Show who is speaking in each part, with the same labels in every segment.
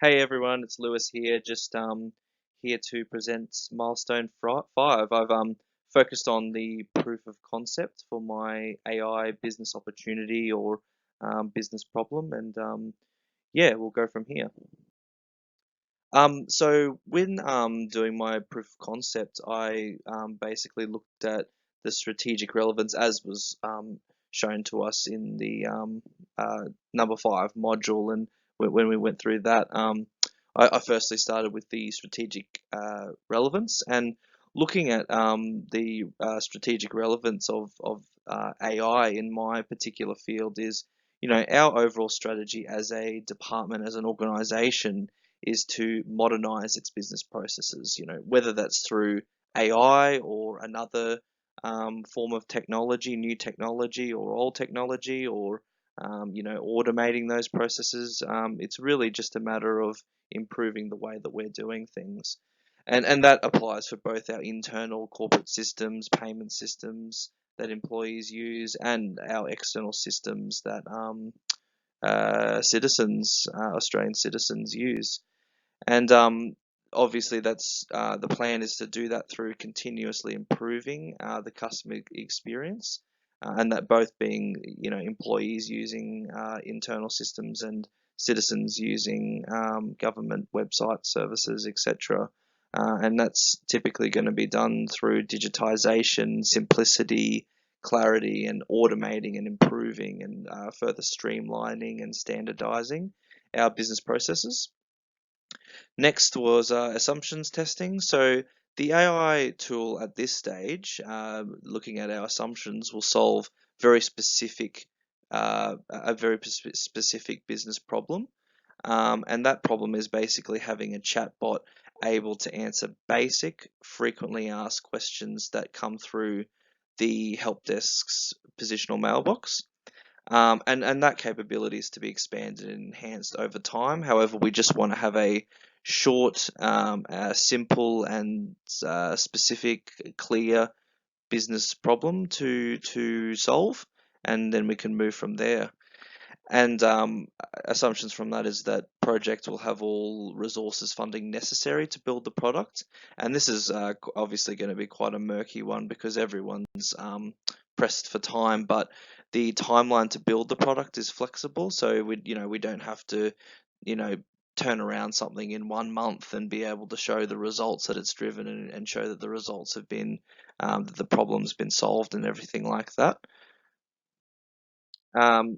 Speaker 1: Hey everyone, it's Lewis here. Just here to present Milestone 5. I've focused on the proof of concept for my AI business opportunity or business problem, and yeah, we'll go from here. So when doing my proof of concept, I basically looked at the strategic relevance as was shown to us in the number 5 module, and when we went through that, I firstly started with the strategic relevance and looking at the strategic relevance of AI in my particular field is, our overall strategy as a department, as an organization is to modernize its business processes, whether that's through AI or another form of technology, new technology or old technology, or automating those processes. It's really just a matter of improving the way that we're doing things. And that applies for both our internal corporate systems, payment systems that employees use, and our external systems that Australian citizens use. And obviously, that's the plan is to do that through continuously improving the customer experience, and that both being, employees using internal systems and citizens using government website services, etc. And that's typically going to be done through digitization, simplicity, clarity, and automating and improving and further streamlining and standardizing our business processes. Next was assumptions testing. So the AI tool at this stage, looking at our assumptions, will solve very specific, a very specific business problem. And that problem is basically having a chatbot able to answer basic, frequently asked questions that come through the help desk's positional mailbox. And that capability is to be expanded and enhanced over time. However, we just want to have a short, simple, and specific, clear business problem to solve, and then we can move from there. And assumptions from that is that project will have all resources funding necessary to build the product. And this is obviously going to be quite a murky one because everyone's pressed for time, but the timeline to build the product is flexible. So we don't have to, you know, turn around something in 1 month and be able to show the results that it's driven and show that the results have been, that the problem's been solved and everything like that.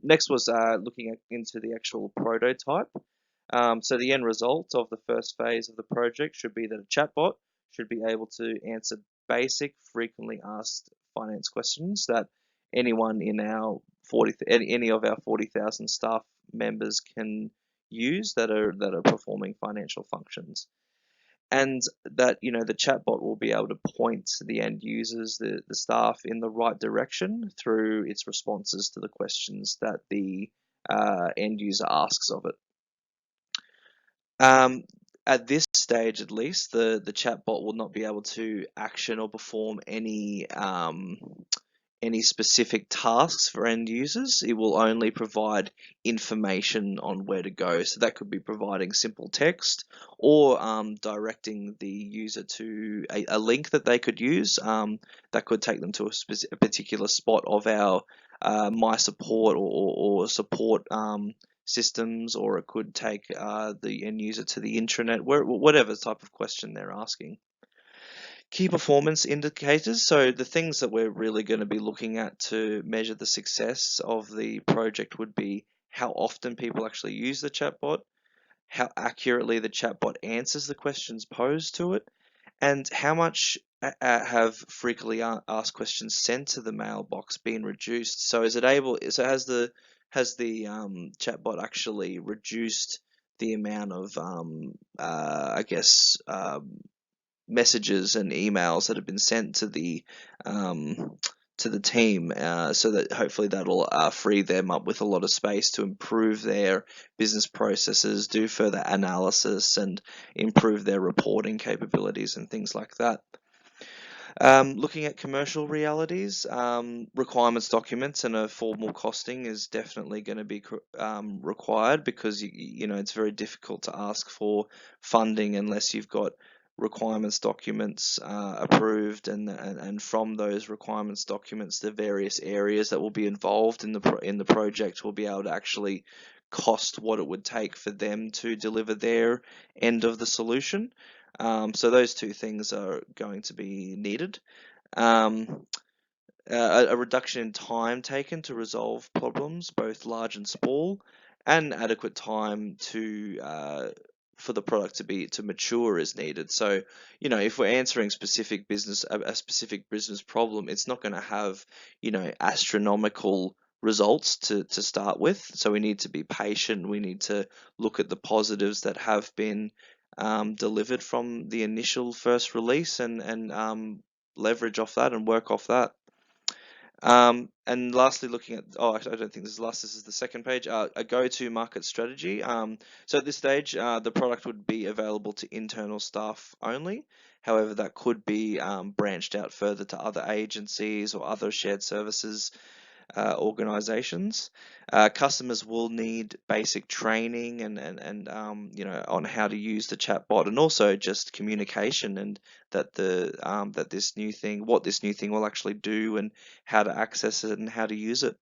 Speaker 1: Next was looking into the actual prototype. So the end result of the first phase of the project should be that a chatbot should be able to answer basic, frequently asked finance questions that anyone in our any of our 40,000 staff members can use that are performing financial functions, and that the chatbot will be able to point the end users, the staff, in the right direction through its responses to the questions that the end user asks of it. um, at this stage, at least, the chatbot will not be able to action or perform any specific tasks for end users. It will only provide information on where to go. So that could be providing simple text or directing the user to a link that they could use, that could take them to a particular spot of our My Support or support systems, or it could take the end user to the intranet, whatever type of question they're asking. Key performance indicators, so the things that we're really going to be looking at to measure the success of the project would be how often people actually use the chatbot, how accurately the chatbot answers the questions posed to it, and how much have frequently asked questions sent to the mailbox been reduced. So has the chatbot actually reduced the amount of messages and emails that have been sent to the team, so that hopefully that'll free them up with a lot of space to improve their business processes, do further analysis, and improve their reporting capabilities and things like that. Looking at commercial realities, requirements documents and a formal costing is definitely going to be required, because it's very difficult to ask for funding unless you've got requirements documents approved, and from those requirements documents, the various areas that will be involved in the project will be able to actually cost what it would take for them to deliver their end of the solution. So those two things are going to be needed. Um, a reduction in time taken to resolve problems, both large and small, and adequate time for the product to mature is needed. So, if we're answering a specific business problem, it's not going to have, astronomical results to start with. So we need to be patient. We need to look at the positives that have been delivered from the initial first release, and leverage off that and work off that. And lastly, looking at, I don't think this is last, this is the second page, a go-to market strategy. So at this stage, the product would be available to internal staff only. However, that could be branched out further to other agencies or other shared services organizations. Customers will need basic training and on how to use the chatbot, and also just communication, and that this new thing, what this new thing will actually do, and how to access it and how to use it.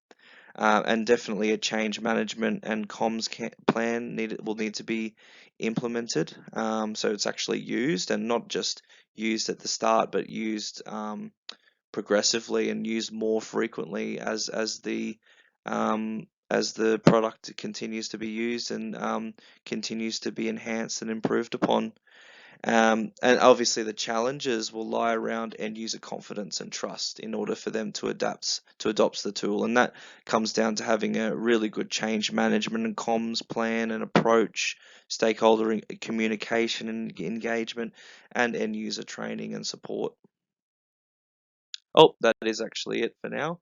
Speaker 1: And definitely a change management and comms plan will need to be implemented, so it's actually used, and not just used at the start, but used progressively and used more frequently as the product continues to be used, and continues to be enhanced and improved upon. And obviously the challenges will lie around end user confidence and trust in order for them to adopt the tool. And that comes down to having a really good change management and comms plan and approach, stakeholder communication and engagement, and end user training and support. Oh, that is actually it for now.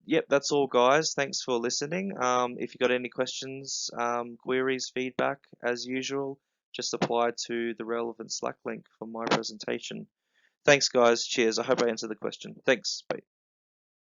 Speaker 1: Yep, that's all, guys. Thanks for listening. If you got any questions, queries, feedback, as usual, just apply to the relevant Slack link for my presentation. Thanks, guys. Cheers. I hope I answered the question. Thanks. Bye.